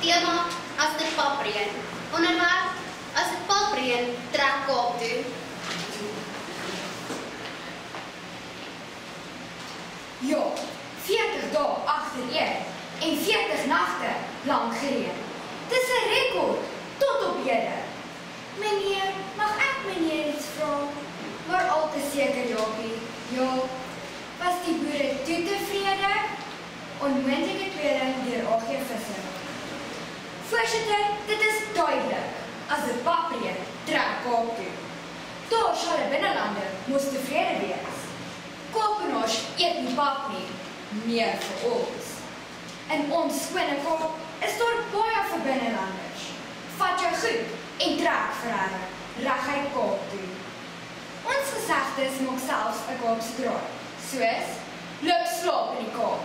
tema as die papreën. Onderwerp as die papreën trek Kaap toe. Ja, 40 dae agtereen en 40 nagte lank gereën. Dis 'n rekord tot op hede. Meneer, mag ek meneer iets vra? Maar al te seker, Japie. Ja, was die boere toe tevrede? Onmoontlike tweeling deur A.G. Visser. Voorsitter, dit is duidelik. As die papreën trek Kaap toe. Daar sal 'n binnelander moes tevrede wees. Kaapenaars eet nie pap nie, meer vir ons. In ons skone Kaap is daar baie vir binnelanders. Vat jou goed en trek verder, reguit Kaap toe. Ons gesegdes maak selfs 'n Kaapse draai, soos, loop slaap in die Kaap.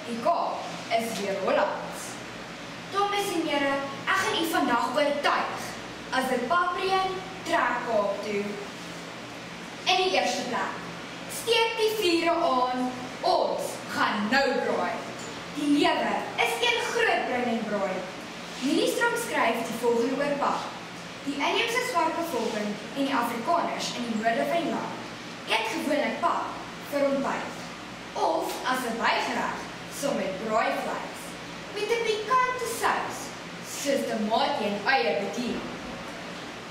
Die Kaap is weer Hollands. Dames en here, ek gaan u vandag oortuig, as die papreën trek Kaap toe. In die eerste plek, steek die vure aan, ons gaan nou braai. Die lewe is een groot bruin braai. Ministrom skryf die volgende oor pap. Die inheemse swart bevolking en die Afrikaners in die noorde van die land eet gewoonlik pap vir ontbyt, of as 'n bygereg saam met braaivleis, met 'n pikante sous, soos tomaat en eie bedien.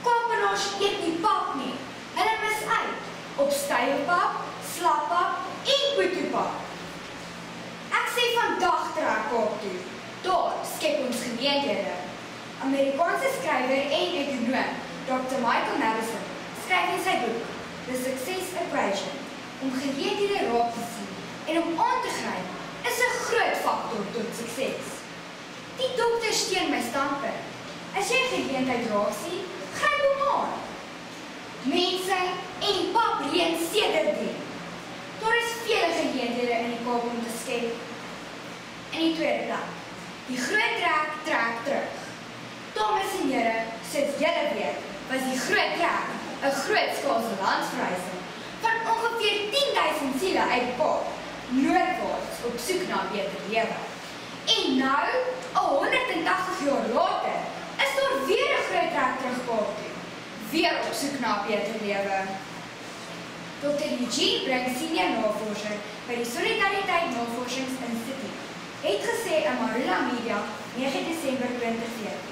Kaapenaars eet nie pap nie, hulle mis uit op styfpap, slappap en boetoepap. Ek sê vandag trek Kaap toe. Daar skep ons geleenthede. Amerikaanse skrywer en ekonoom Dr. Michael Madison skryf in sy boek The Success Equation om geleenthede raak te sien en om aan te gryp is 'n groot faktor tot sukses. Die dokter steun my standpunt. As jy geleentheid raak sien, gryp hom aan. Mense en die papreën sedertdien. Daar is vele geleenthede in die Kaap om te skep. In die tweede plek, die groot trek terug. Dames en here, soos julle weet, was die groot trek 'n grootskaalse landsverhuising van ongeveer 10.000 siele uit Kaap, noordwaarts op soek na 'n beter lewe. En nou, al 180 jaar later, is daar weer 'n groot trek terug Kaap toe, weer op soek na 'n beter lewe. Dr. Eugene Brink, senior navorser by die Solidariteit Navorsingsinstituut, het gesê in Marula Media 9 Desember 2014.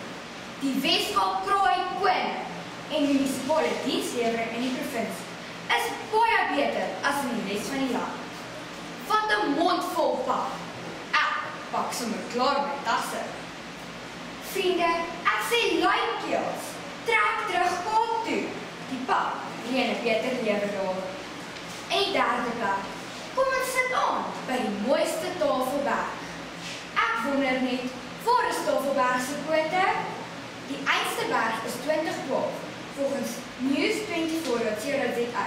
Die Weskaap kraai koning en munisipale dienslewering in die provinsie is baie beter as in die res van die land. Vat 'n mond vol pap. Ek pak sommer klaar my tasse. Vriende, ek sê luidkeels, trek terug Kaap toe. Die pap reën 'n beter lewe daar. En die derde plek, kom ons sit aan by die mooiste Tafelberg. Ek wonder net, waar is Tafelberg se quote? Die einste berg is 2012, volgens News24.co.za,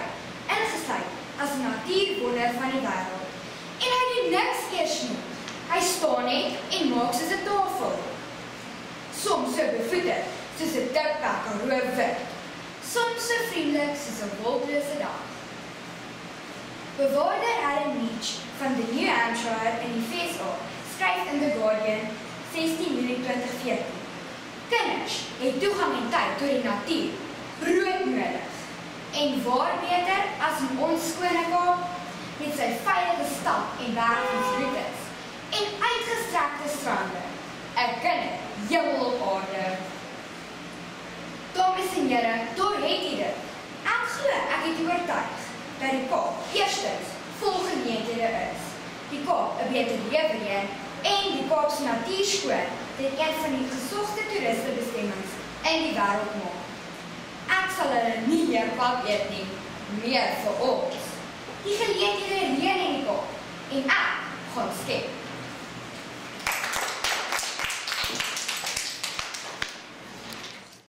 ingesluit as 'n natuurwonder van die wêreld. En hy doen niks eers nie. Hy staan net en maak soos 'n tafel. Soms so bevoeter, soos 'n dikpak en roofwit. Soms so vriendelik soos 'n wolklose dag. Bewaarder Alan Leach van die New Hampshire in die VSA skryf in The Guardian 16 Julie 2014. Kinders het toegang en tyd tot die natuur, broodnodig. En waar beter as in ons skone Kaap, met sy veilige stap en werkingsroetes en uitgestrekte strande, 'n kinder hemel op aarde. Dames en here, daar het jy dit. Ek glo ek het oortuig dat die Kaap eerstens vol geleenthede is. Die Kaap 'n beter lewe reën en die Kaapse natuur skoon dit een van die gesogte toeristebestemmings in die wêreld maak. Ek sal hulle nie meer pap eet nie, meer vir ons. Die geleenthede reën in die Kaap en ek gaan skep.